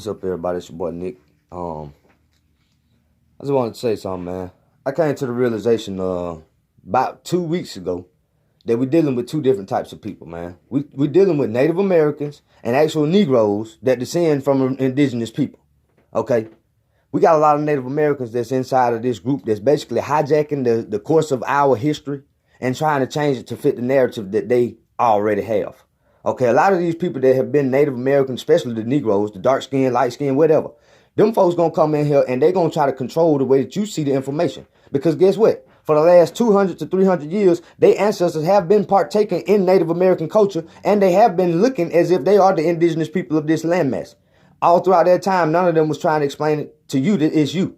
What's up, everybody? It's your boy Nick. I just wanted to say something, man. I came to the realization about 2 weeks ago that we're dealing with two different types of people, man. We're dealing with Native Americans and actual Negroes that descend from indigenous people. Okay? We got a lot of Native Americans that's inside of this group that's basically hijacking the course of our history and trying to change it to fit the narrative that they already have. Okay, a lot of these people that have been Native American, especially the Negroes, the dark skin, light skin, whatever, them folks gonna come in here and they gonna try to control the way that you see the information. Because guess what? For the last 200 to 300 years, their ancestors have been partaking in Native American culture and they have been looking as if they are the indigenous people of this landmass. All throughout that time, none of them was trying to explain it to you that it's you.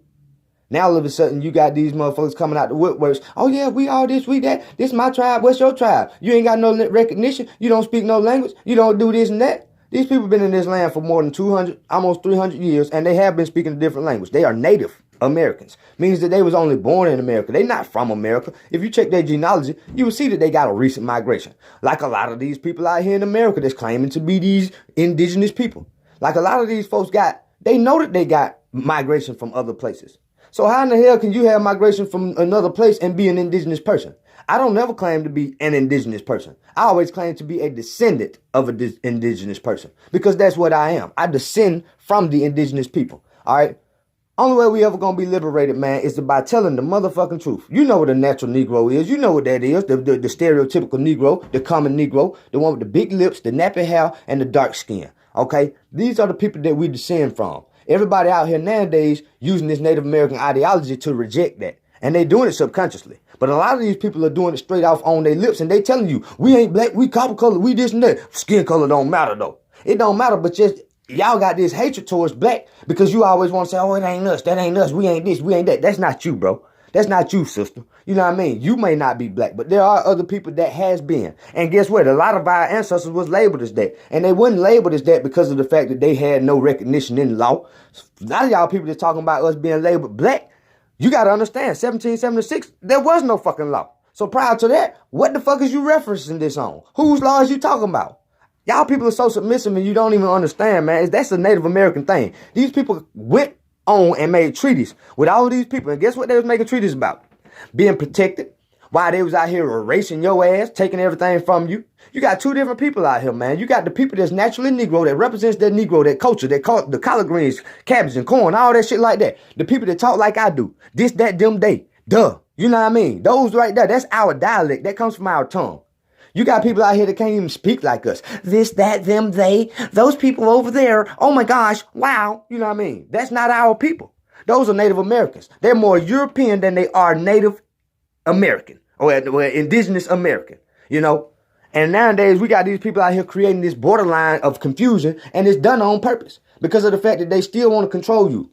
Now all of a sudden you got these motherfuckers coming out the woodworks. Oh yeah, we all this, we that. This my tribe. What's your tribe? You ain't got no recognition. You don't speak no language. You don't do this and that. These people been in this land for more than 200, almost 300 years, and they have been speaking a different language. They are Native Americans. Means that they was only born in America. They not from America. If you check their genealogy, you will see that they got a recent migration. Like a lot of these people out here in America that's claiming to be these indigenous people. Like a lot of these folks they know that they got migration from other places. So how in the hell can you have migration from another place and be an indigenous person? I don't never claim to be an indigenous person. I always claim to be a descendant of an indigenous person because that's what I am. I descend from the indigenous people. All right. Only way we ever gonna be liberated, man, is by telling the motherfucking truth. You know what a natural Negro is. You know what that is. The stereotypical Negro, the common Negro, the one with the big lips, the nappy hair, and the dark skin. Okay? These are the people that we descend from. Everybody out here nowadays using this Native American ideology to reject that. And they doing it subconsciously. But a lot of these people are doing it straight off on their lips and they telling you, we ain't black, we copper color, we this and that. Skin color don't matter though. It don't matter, but just y'all got this hatred towards black because you always want to say, oh, it ain't us, that ain't us, we ain't this, we ain't that. That's not you, bro. That's not you, sister. You know what I mean? You may not be black, but there are other people that has been. And guess what? A lot of our ancestors was labeled as that. And they wasn't labeled as that because of the fact that they had no recognition in law. A lot of y'all people that's talking about us being labeled black, you got to understand, 1776, there was no fucking law. So prior to that, what the fuck is you referencing this on? Whose law is you talking about? Y'all people are so submissive and you don't even understand, man. That's a Native American thing. These people went on and made treaties with all of these people. And guess what they was making treaties about? Being protected while they was out here erasing your ass, taking everything from you. You got two different people out here, man. You got the people that's naturally Negro, that represents that Negro, that culture, that call the collard greens, cabbage and corn, all that shit like that. The people that talk like I do. This, that, them, they. Duh. You know what I mean? Those right there, that's our dialect. That comes from our tongue. You got people out here that can't even speak like us. This, that, them, they, those people over there. Oh my gosh, wow. You know what I mean? That's not our people. Those are Native Americans. They're more European than they are Native American or indigenous American, you know? And nowadays we got these people out here creating this borderline of confusion and it's done on purpose because of the fact that they still want to control you.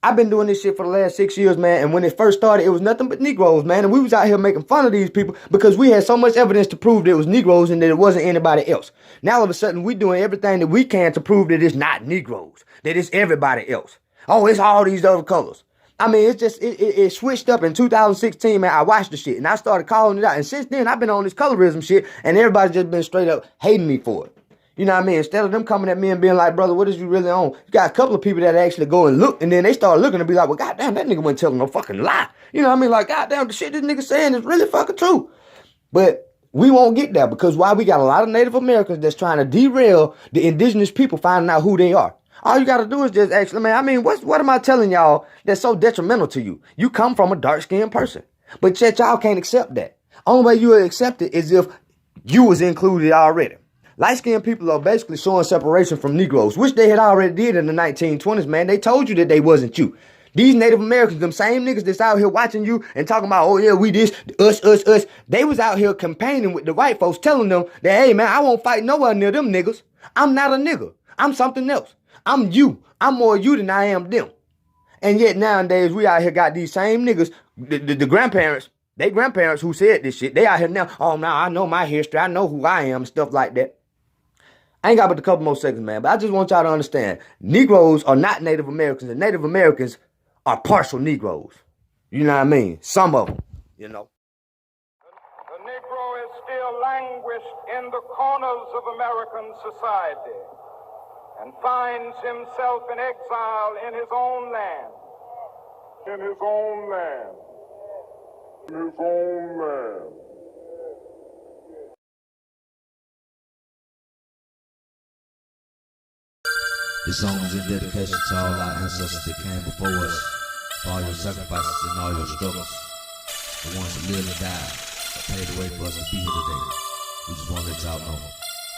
I've been doing this shit for the last 6 years, man. And when it first started, it was nothing but Negroes, man. And we was out here making fun of these people because we had so much evidence to prove that it was Negroes and that it wasn't anybody else. Now, all of a sudden, we doing everything that we can to prove that it's not Negroes, that it's everybody else. Oh, it's all these other colors. I mean, it's just, it switched up in 2016, man. I watched the shit and I started calling it out. And since then, I've been on this colorism shit and everybody's just been straight up hating me for it. You know what I mean? Instead of them coming at me and being like, brother, what is you really on? You got a couple of people that actually go and look, and then they start looking and be like, well, goddamn, that nigga wasn't telling no fucking lie. You know what I mean? Like, goddamn, the shit this nigga saying is really fucking true. But we won't get there because why? We got a lot of Native Americans that's trying to derail the indigenous people finding out who they are. All you got to do is just actually, man, I mean, what am I telling y'all that's so detrimental to you? You come from a dark-skinned person, but yet y'all can't accept that. Only way you will accept it is if you was included already. Light-skinned people are basically showing separation from Negroes, which they had already did in the 1920s, man. They told you that they wasn't you. These Native Americans, them same niggas that's out here watching you and talking about, oh yeah, we this, us. They was out here campaigning with the white folks telling them that, hey man, I won't fight nowhere near them niggas. I'm not a nigga. I'm something else. I'm you. I'm more you than I am them. And yet nowadays, we out here got these same niggas, the grandparents, they grandparents who said this shit. They out here now, oh now I know my history. I know who I am and stuff like that. I ain't got but a couple more seconds, man, but I just want y'all to understand, Negroes are not Native Americans, and Native Americans are partial Negroes. You know what I mean? Some of them, you know. The Negro is still languished in the corners of American society. and finds himself in exile in his own land. In his own land. In his own land. This song is in dedication to all our ancestors that came before us, for all your sacrifices and all your struggles, the ones that lived and died, that paid the way for us to be here today. We just want to let y'all know,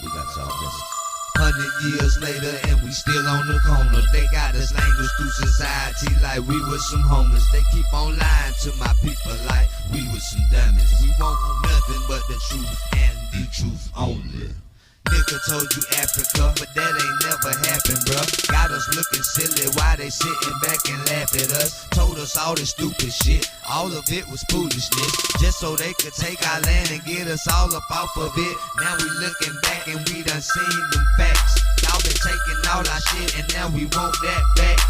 we got y'all message. 100 years later and we still on the corner. They got us language through society like we was some homeless. They keep on lying to my people like we was some dummies. We want nothing but the truth and the truth only. Nigga told you Africa, but that ain't never happened, bruh. Got us looking silly while they sitting back and laugh at us. Told us all this stupid shit, all of it was foolishness. Just so they could take our land and get us all up off of it. Now we looking back and we done seen them facts. Y'all been taking all our shit and now we want that back.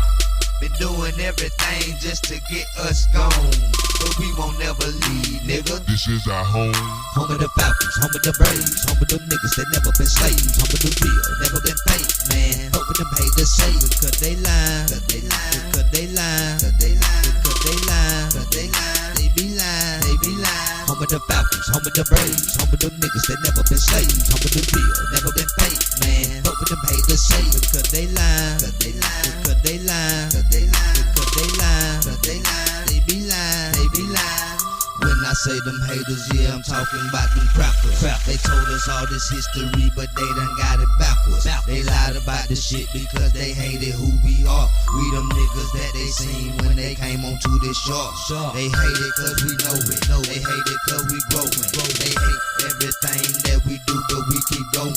Been doing everything just to get us gone, but we won't never leave, nigga. This is our home. Home of the Falcons, home of the Braves, home of them niggas that never been slaves, home of the real, never been fake, man. Hope them pay the same, because they lie, because they lie, because they lie, because they lie, because they lie, because they lie, they be lying, they be lying. Home of the Falcons, home of the Braves, home of them niggas that never been slaves, home of the real, never been fake, man. Hope them pay the same, because they lie, because they lie, because they lie, because they lie, because they lie, because they lie, they be lying, they be lying. When I say them haters, yeah, I'm talking about them crackers. They told us all this history, but they done got it backwards. They lied about the shit because they hated who we are. We them niggas that they seen when they came onto this shore. They hate it cause we know it. They hate it cause we growing. They hate everything that we do, but we keep going.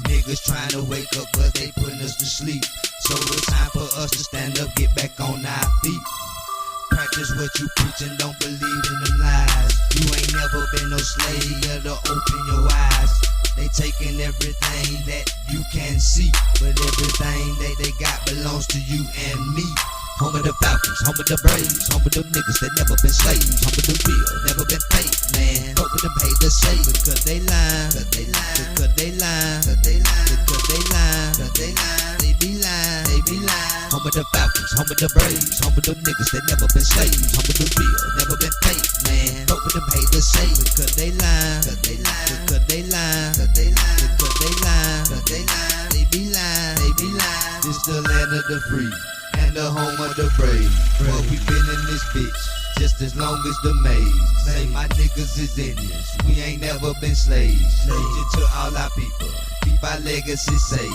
Niggas trying to wake up, but they putting us to sleep. So it's time for us to stand up, get back on our feet. Practice what you preach and don't believe in them lies. You ain't never been no slave, better open your eyes. They taking everything that you can see, but everything that they got belongs to you and me. Home of the Falcons, home of the Braves, home of them niggas that never been slaves, home of the real, never been fake, man. Hope them pay the same, because they lie, because they lie, because they lie, because they lie, because they lie, because they lie, they be lying, they be lying. Home of the Falcons, home of the Braves, home of them niggas that never been slaves, home of the real, never been fake, man. Hope them pay the same, because they lie, because they lie, because they lie, because they lie, because they lie, because they lie, they be lying, they be lying. This the land of the free and the home of the brave. But we been in this bitch just as long as the maze. Say my niggas is Indians, we ain't never been slaves. Legion to all our people, keep our legacy safe.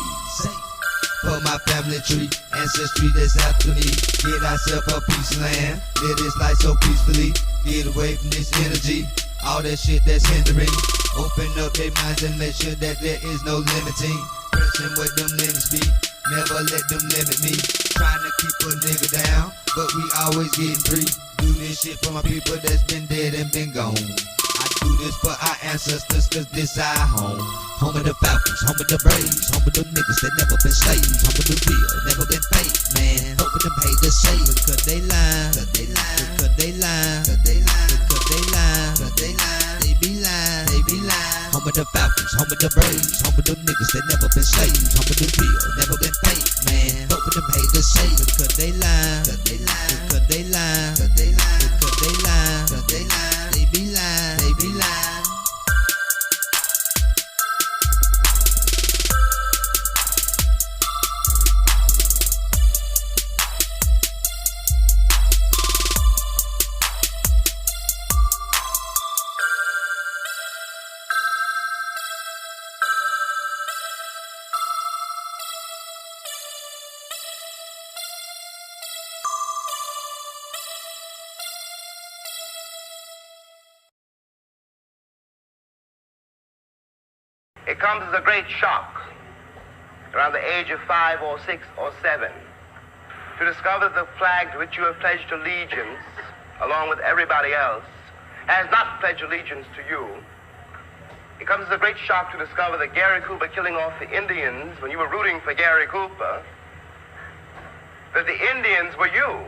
For my family tree, ancestry that's after me. Get ourselves a peace land, live this life so peacefully. Get away from this energy, all that shit that's hindering. Open up their minds and make sure that there is no limiting. Pressing what them limits be, never let them limit me. Trying to keep a nigga down, but we always getting free. Do this shit for my people that's been dead and been gone. I do this for our ancestors, cause this our home. Home of the Falcons, home of the Braves, home of them niggas that never been slaves, home of the real, never been fake, man. Hope them pay the same, because they lie, because they lie, because they lie, because they lie, because they lie, because they lie, they be lying, they be lying. Home of the Falcons, home of the Braves, home of them niggas that never been slaves, home of the real, never been fake, man. Hope them pay the same, because they lie, because they lie, because they lie, because they lie, because they lie, because they lie, they be lying, they be lying. It comes as a great shock around the age of 5 or 6 or 7 to discover that the flag to which you have pledged allegiance, along with everybody else, has not pledged allegiance to you. It comes as a great shock to discover that Gary Cooper killing off the Indians when you were rooting for Gary Cooper, that the Indians were you.